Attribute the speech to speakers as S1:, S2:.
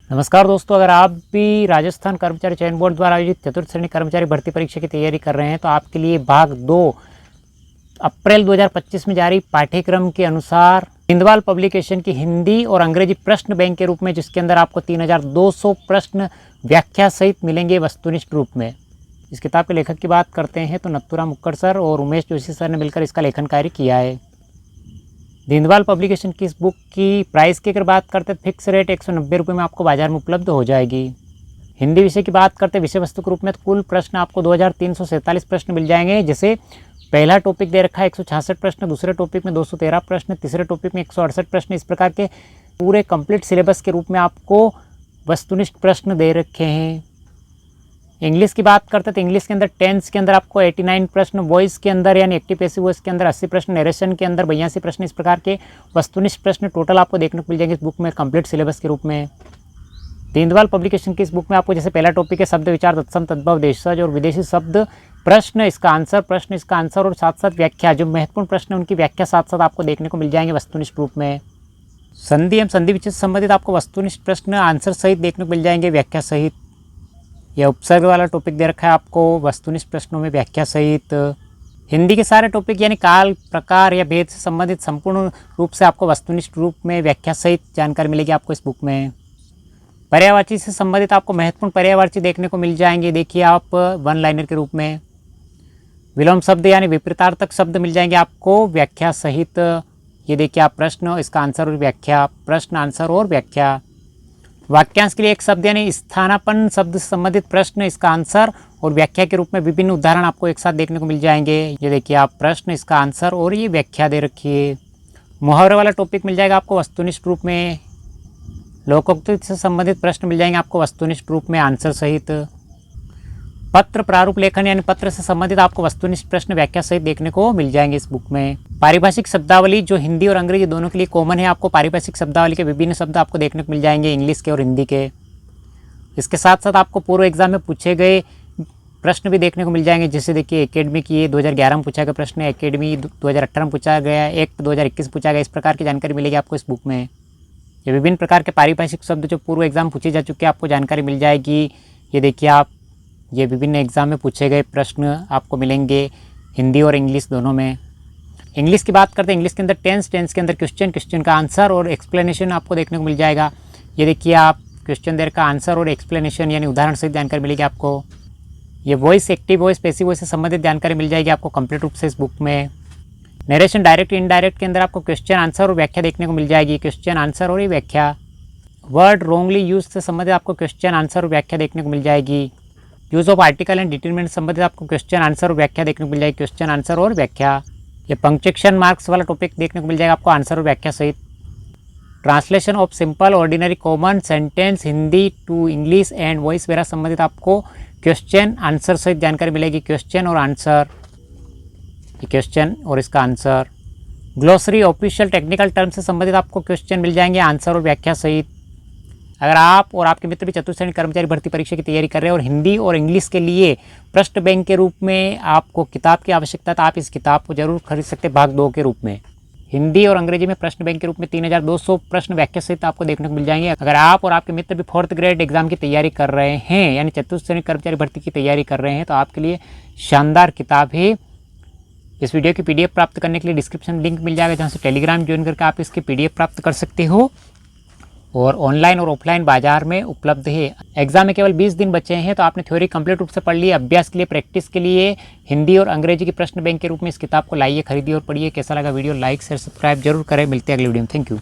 S1: नमस्कार दोस्तों, अगर आप भी राजस्थान कर्मचारी चयन बोर्ड द्वारा आयोजित चतुर्थ श्रेणी कर्मचारी भर्ती परीक्षा की तैयारी कर रहे हैं तो आपके लिए भाग 2 अप्रैल 2025 में जारी पाठ्यक्रम के अनुसार हिंदवाल पब्लिकेशन की हिंदी और अंग्रेजी प्रश्न बैंक के रूप में, जिसके अंदर आपको 3200 प्रश्न व्याख्या सहित मिलेंगे वस्तुनिष्ठ रूप में। इस किताब के लेखक की बात करते हैं तो नत्थूराम मुक्कड़ सर और उमेश जोशी सर ने मिलकर इसका लेखन कार्य किया है। हिंदवाल पब्लिकेशन की इस बुक की प्राइस की अगर बात करते हैं, फिक्स रेट 190 रुपये में आपको बाजार में उपलब्ध हो जाएगी। हिंदी विषय की बात करते हैं विषय वस्तु के रूप में, तो कुल प्रश्न आपको 2347 प्रश्न मिल जाएंगे। जैसे पहला टॉपिक दे रखा है 166 प्रश्न, दूसरे टॉपिक में 213 प्रश्न, तीसरे टॉपिक में 168 प्रश्न। इस प्रकार के पूरे कंप्लीट सिलेबस के रूप में आपको वस्तुनिष्ठ प्रश्न दे रखे हैं। इंग्लिश की बात करते हैं तो इंग्लिश के अंदर टेंस के अंदर आपको 89 प्रश्न, वॉइस के अंदर यानी एक्टिव पैसिव वॉइस के अंदर 80 प्रश्न, नरेशन के अंदर 82 प्रश्न। इस प्रकार के वस्तुनिष्ठ प्रश्न टोटल आपको देखने को मिल जाएंगे इस बुक में कंप्लीट सिलेबस के रूप में। दीनदयाल पब्लिकेशन की इस बुक में आपको जैसे पहला टॉपिक है शब्द विचार तत्सम तद्भव देशज और विदेशी शब्द, प्रश्न इसका आंसर, प्रश्न इसका आंसर और साथ साथ व्याख्या, जो महत्वपूर्ण प्रश्न है उनकी व्याख्या साथ साथ आपको देखने को मिल जाएंगे वस्तुनिष्ठ रूप में। संधि एवं संधि विच्छेद से संबंधित आपको वस्तुनिष्ठ प्रश्न आंसर सहित देखने को मिल जाएंगे व्याख्या सहित। यह उपसर्ग वाला टॉपिक दे रखा है आपको वस्तुनिष्ठ प्रश्नों में व्याख्या सहित। हिंदी के सारे टॉपिक यानी काल, प्रकार या भेद से संबंधित संपूर्ण रूप से आपको वस्तुनिष्ठ रूप में व्याख्या सहित जानकारी मिलेगी आपको इस बुक में। पर्यायवाची से संबंधित आपको महत्वपूर्ण पर्यायवाची देखने को मिल जाएंगे, देखिए आप वन लाइनर के रूप में। विलोम शब्द यानी विपरीतार्थक शब्द मिल जाएंगे आपको व्याख्या सहित। ये देखिए आप प्रश्न, इसका आंसर और व्याख्या, प्रश्न आंसर और व्याख्या। वाक्यांश के लिए एक शब्द यानी स्थानापन्न शब्द से संबंधित प्रश्न, इसका आंसर और व्याख्या के रूप में विभिन्न उदाहरण आपको एक साथ देखने को मिल जाएंगे। ये देखिए आप प्रश्न, इसका आंसर और ये व्याख्या दे रखी है। मुहावरे वाला टॉपिक मिल जाएगा आपको वस्तुनिष्ठ रूप में। लोकोक्ति से संबंधित प्रश्न मिल जाएंगे आपको वस्तुनिष्ठ रूप में आंसर सहित। पत्र प्रारूप लेखन यानी पत्र से संबंधित आपको वस्तुनिष्ठ प्रश्न व्याख्या सहित देखने को मिल जाएंगे इस बुक में। पारिभाषिक शब्दावली जो हिंदी और अंग्रेजी दोनों के लिए कॉमन है, आपको पारिभाषिक शब्दावली के विभिन्न शब्द आपको देखने को मिल जाएंगे इंग्लिश के और हिंदी के। इसके साथ साथ आपको पूर्व एग्जाम में पूछे गए प्रश्न भी देखने को मिल जाएंगे। जैसे देखिए एकेडमिक ये 2011 में पूछा गया प्रश्न, एकेडमी 2018 में पूछा गया, एक्ट 2021 पूछा गया। इस प्रकार की जानकारी मिलेगी आपको इस बुक में। ये विभिन्न प्रकार के पारिभाषिक शब्द जो पूर्व एग्जाम पूछे जा चुके हैं आपको जानकारी मिल जाएगी। ये देखिए आप, ये विभिन्न एग्जाम में पूछे गए प्रश्न आपको मिलेंगे हिंदी और इंग्लिश दोनों में। इंग्लिश की बात करते हैं, इंग्लिश के अंदर टेंस, टेंस के अंदर क्वेश्चन, क्वेश्चन का आंसर और एक्सप्लेनेशन आपको देखने को मिल जाएगा। ये देखिए आप क्वेश्चन देर का आंसर और एक्सप्लेनेशन यानी उदाहरण सहित जानकारी मिलेगी आपको। ये voice, active voice, passive voice से संबंधित जानकारी मिल जाएगी आपको कंप्लीट रूप से इस बुक में। नरेशन डायरेक्ट इनडायरेक्ट के अंदर आपको क्वेश्चन आंसर और व्याख्या देखने को मिल जाएगी, क्वेश्चन आंसर और ये व्याख्या। वर्ड रोंगली यूज से संबंधित आपको क्वेश्चन आंसर और व्याख्या देखने को मिल जाएगी। Use of article and determinant संबंधित आपको क्वेश्चन आंसर और व्याख्या देखने को मिल जाएगी, क्वेश्चन आंसर और व्याख्या। ये पंक्चुएशन मार्क्स वाला टॉपिक देखने को मिल जाएगा आपको आंसर और व्याख्या सहित। Translation of simple ordinary common sentence Hindi to English and voice वगैरह संबंधित आपको क्वेश्चन आंसर सहित जानकारी मिलेगी, क्वेश्चन और आंसर, क्वेश्चन और इसका answer. Glossary official technical term से संबंधित आपको क्वेश्चन मिल जाएंगे आंसर और व्याख्या सहित। अगर आप और आपके मित्र भी चतुर्थ श्रेणी कर्मचारी भर्ती परीक्षा की तैयारी कर रहे हैं और हिंदी और इंग्लिश के लिए प्रश्न बैंक के रूप में आपको किताब की आवश्यकता है तो आप इस किताब को जरूर खरीद सकते हैं भाग 2 के रूप में। हिंदी और अंग्रेजी में प्रश्न बैंक के रूप में 3200 प्रश्न व्याख्या सहित आपको देखने को मिल जाएंगे। अगर आप और आपके मित्र भी 4th ग्रेड एग्जाम की तैयारी कर रहे हैं यानी चतुर्थ श्रेणी कर्मचारी भर्ती की तैयारी कर रहे हैं तो आपके लिए शानदार किताब है। इस वीडियो की PDF प्राप्त करने के लिए डिस्क्रिप्शन लिंक मिल जाएगा, जहाँ से टेलीग्राम ज्वाइन करके आप इसकी PDF प्राप्त कर सकते हो और ऑनलाइन और ऑफलाइन बाजार में उपलब्ध है। एग्जाम में केवल 20 दिन बचे हैं तो आपने थ्योरी कंप्लीट रूप से पढ़ ली। अभ्यास के लिए, प्रैक्टिस के लिए हिंदी और अंग्रेजी की प्रश्न बैंक के रूप में इस किताब को लाइए, खरीदिए और पढ़िए। कैसा लगा वीडियो, लाइक शेयर सब्सक्राइब जरूर करें। मिलते हैं अगले वीडियो में। Thank you.